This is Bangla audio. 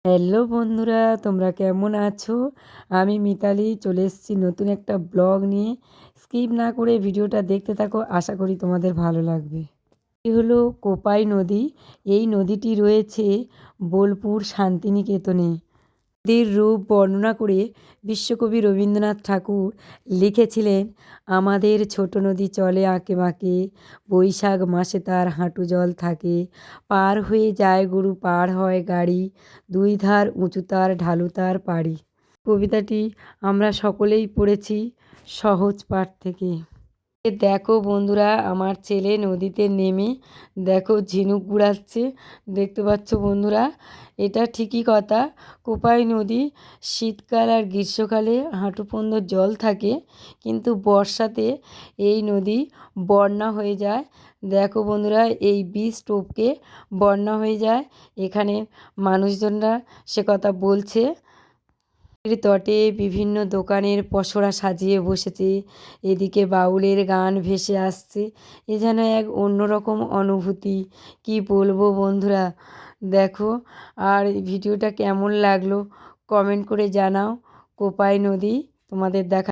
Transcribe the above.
হ্যালো বন্ধুরা, তোমরা কেমন আছো? আমি মিতালি চলে এসেছি নতুন একটা ব্লগ নিয়ে। স্কিপ না করে ভিডিওটা দেখতে থাকো, আশা করি তোমাদের ভালো লাগবে। এটি হলো কোপাই নদী। এই নদীটি রয়েছে বোলপুর শান্তিনিকেতনে। নদীর রূপ বর্ণনা করে বিশ্বকবি রবীন্দ্রনাথ ঠাকুর লিখেছিলেন, আমাদের ছোট নদী চলে আঁকে বাঁকে, বৈশাখ মাসে তার হাঁটু জল থাকে, পার হয়ে যায় গরু পার হয় গাড়ি, দুই ধার উঁচু তার ঢালু তার পাড়ি। কবিতাটি আমরা সকলেই পড়েছি সহজ পাঠ থেকে। দেখো বন্ধুরা, আমার ছেলে নদীতে নেমে দেখো ঝিনুক কুড়াচ্ছে। দেখতে পাচ্ছ বন্ধুরা, এটা ঠিকই কথা। কোপাই নদী শীতকাল আর গ্রীষ্মকালে হাঁটুপর্যন্ত জল থাকে, কিন্তু বর্ষাতে এই নদী বন্যা হয়ে যায়। দেখো বন্ধুরা, এই ব্রিজ টপকে বন্যা হয়ে যায়। এখানে মানুষজনরা সে কথা বলছে। নদীর তটে বিভিন্ন দোকানের পসরা সাজিয়ে বসেছে, এদিকে বাউলের গান ভেসে আসছে। এ যেন এক অন্যরকম অনুভূতি, কি বলবো বন্ধুরা। দেখো, আর ভিডিওটা কেমন লাগলো কমেন্ট করে জানাও। কোপাই নদী তোমাদের দেখা